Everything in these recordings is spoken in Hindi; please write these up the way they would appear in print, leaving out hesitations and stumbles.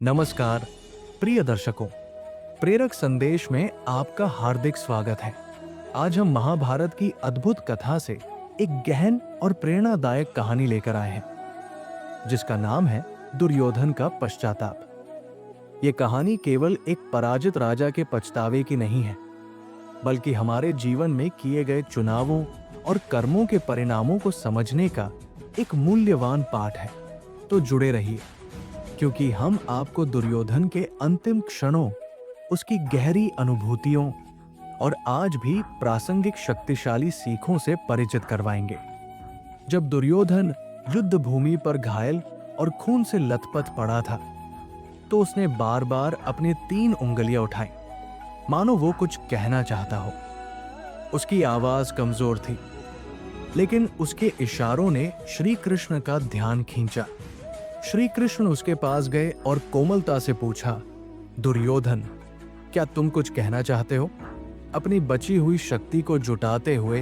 नमस्कार प्रिय दर्शकों, प्रेरक संदेश में आपका हार्दिक स्वागत है। आज हम महाभारत की अद्भुत कथा से एक गहन और प्रेरणादायक कहानी लेकर आए हैं, जिसका नाम है दुर्योधन का पश्चाताप। ये कहानी केवल एक पराजित राजा के पछतावे की नहीं है, बल्कि हमारे जीवन में किए गए चुनावों और कर्मों के परिणामों को समझने का एक मूल्यवान पाठ है। तो जुड़े रहिए, क्योंकि हम आपको दुर्योधन के अंतिम क्षणों, उसकी गहरी अनुभूतियों और आज भी प्रासंगिक शक्तिशाली सीखों से परिचित करवाएंगे। जब दुर्योधन युद्ध भूमि पर घायल और खून से लथपथ पड़ा था, तो उसने बार बार अपनी 3 उंगलियां उठाई, मानो वो कुछ कहना चाहता हो। उसकी आवाज कमजोर थी, लेकिन उसके इशारों ने श्री कृष्ण का ध्यान खींचा। श्री कृष्ण उसके पास गए और कोमलता से पूछा, दुर्योधन, क्या तुम कुछ कहना चाहते हो? अपनी बची हुई शक्ति को जुटाते हुए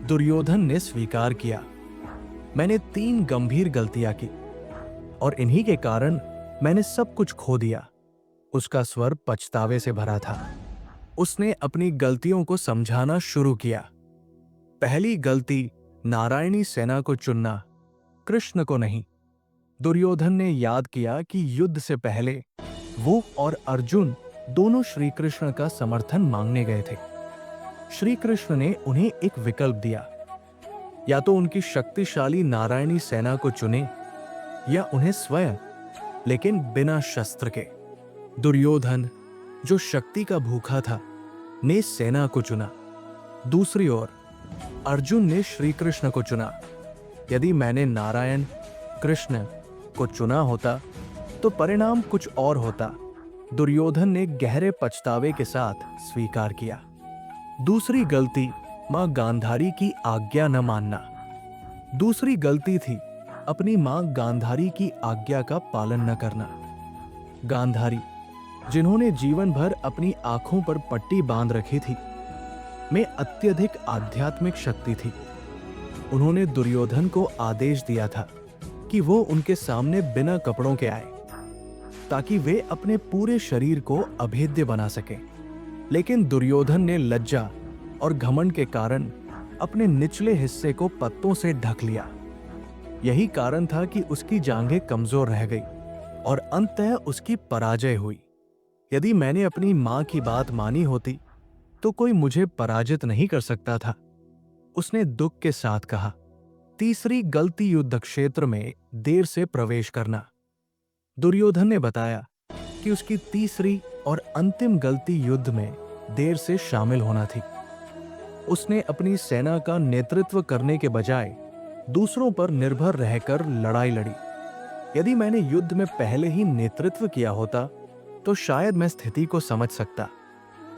दुर्योधन ने स्वीकार किया, मैंने 3 गंभीर गलतियां की और इन्हीं के कारण मैंने सब कुछ खो दिया। उसका स्वर पछतावे से भरा था। उसने अपनी गलतियों को समझाना शुरू किया। पहली गलती, नारायणी सेना को चुनना, कृष्ण को नहीं। दुर्योधन ने याद किया कि युद्ध से पहले वो और अर्जुन दोनों श्री कृष्ण का समर्थन मांगने गए थे। श्री कृष्ण ने उन्हें एक विकल्प दिया, या तो उनकी शक्तिशाली नारायणी सेना को चुने या उन्हें स्वयं, लेकिन बिना शस्त्र के। दुर्योधन, जो शक्ति का भूखा था, ने सेना को चुना। दूसरी ओर अर्जुन ने श्री कृष्ण को चुना। यदि मैंने नारायण कृष्ण को चुना होता तो परिणाम कुछ और होता। दुर्योधन ने गहरे पछतावे के साथ स्वीकार किया। दूसरी गलती, मां गांधारी की आज्ञा न मानना। दूसरी गलती थी अपनी मां गांधारी की आज्ञा का पालन न करना। गांधारी, जिन्होंने जीवन भर अपनी आंखों पर पट्टी बांध रखी थी, में अत्यधिक आध्यात्मिक शक्ति थी। उन्होंने दुर्योधन को आदेश दिया था कि वो उनके सामने बिना कपड़ों के आए, ताकि वे अपने पूरे शरीर को अभेद्य बना सकें। लेकिन दुर्योधन ने लज्जा और घमंड के कारण अपने निचले हिस्से को पत्तों से ढक लिया। यही कारण था कि उसकी जांघें कमजोर रह गई और अंततः उसकी पराजय हुई। यदि मैंने अपनी मां की बात मानी होती तो कोई मुझे पराजित नहीं कर सकता था, उसने दुख के साथ कहा। तीसरी गलती, युद्ध क्षेत्र में देर से प्रवेश करना। दुर्योधन ने बताया कि उसकी तीसरी और अंतिम गलती युद्ध में देर से शामिल होना थी। उसने अपनी सेना का नेतृत्व करने के बजाय दूसरों पर निर्भर रहकर लड़ाई लड़ी। यदि मैंने युद्ध में पहले ही नेतृत्व किया होता तो शायद मैं स्थिति को समझ सकता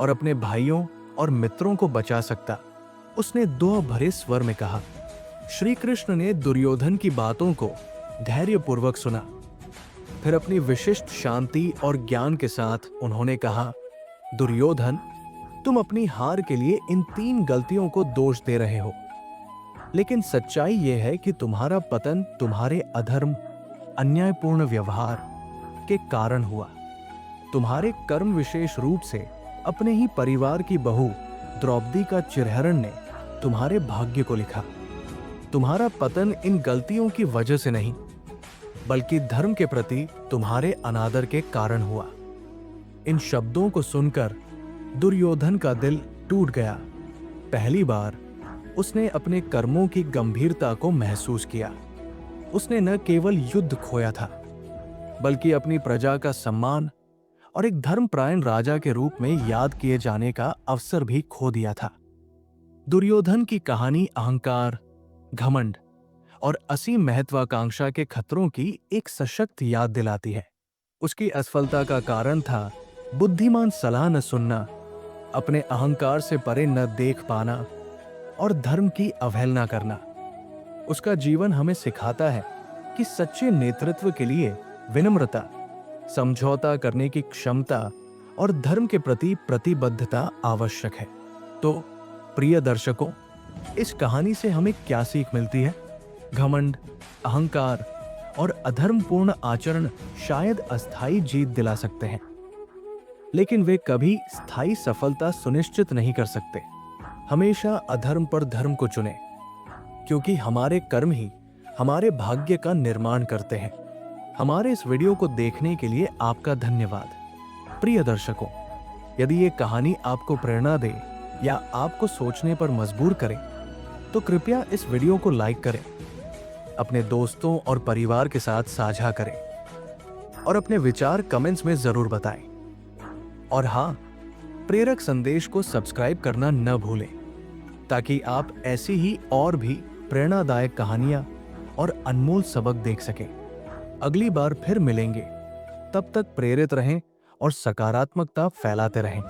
और अपने भाइयों और मित्रों को बचा सकता, उसने दुआ भरे स्वर में कहा। श्री कृष्ण ने दुर्योधन की बातों को धैर्यपूर्वक सुना। फिर अपनी विशिष्ट शांति और ज्ञान के साथ उन्होंने कहा, दुर्योधन, तुम अपनी हार के लिए इन 3 गलतियों को दोष दे रहे हो, लेकिन सच्चाई यह है कि तुम्हारा पतन तुम्हारे अधर्म, अन्यायपूर्ण व्यवहार के कारण हुआ। तुम्हारे कर्म, विशेष रूप से अपने ही परिवार की बहू द्रौपदी का चिरहरण ने तुम्हारे भाग्य को लिखा। तुम्हारा पतन इन गलतियों की वजह से नहीं, बल्कि धर्म के प्रति तुम्हारे अनादर के कारण हुआ। इन शब्दों को सुनकर दुर्योधन का दिल टूट गया। पहली बार उसने अपने कर्मों की गंभीरता को महसूस किया। उसने न केवल युद्ध खोया था, बल्कि अपनी प्रजा का सम्मान और एक धर्मपरायण राजा के रूप में याद किए जाने का अवसर भी खो दिया था। दुर्योधन की कहानी अहंकार, घमंड और असीम महत्वाकांक्षा के खतरों की एक सशक्त याद दिलाती है। उसकी असफलता का कारण था बुद्धिमान सलाह न सुनना, अपने अहंकार से परे न देख पाना और धर्म की अवहेलना करना। उसका जीवन हमें सिखाता है कि सच्चे नेतृत्व के लिए विनम्रता, समझौता करने की क्षमता और धर्म के प्रति प्रतिबद्धता आवश्यक है। तो प्रिय दर्शकों, इस कहानी से हमें क्या सीख मिलती है? घमंड, अहंकार और अधर्मपूर्ण आचरण शायद अस्थायी जीत दिला सकते हैं, लेकिन वे कभी स्थायी सफलता सुनिश्चित नहीं कर सकते। हमेशा अधर्म पर धर्म को चुनें, क्योंकि हमारे कर्म ही हमारे भाग्य का निर्माण करते हैं। हमारे इस वीडियो को देखने के लिए आपका धन्यवाद। प्रिय दर्शकों, यदि ये कहानी आपको प्रेरणा दे या आपको सोचने पर मजबूर करे, तो कृपया इस वीडियो को लाइक करें, अपने दोस्तों और परिवार के साथ साझा करें और अपने विचार कमेंट्स में जरूर बताएं। और हाँ, प्रेरक संदेश को सब्सक्राइब करना न भूलें, ताकि आप ऐसी ही और भी प्रेरणादायक कहानियां और अनमोल सबक देख सकें। अगली बार फिर मिलेंगे, तब तक प्रेरित रहें और सकारात्मकता फैलाते रहें।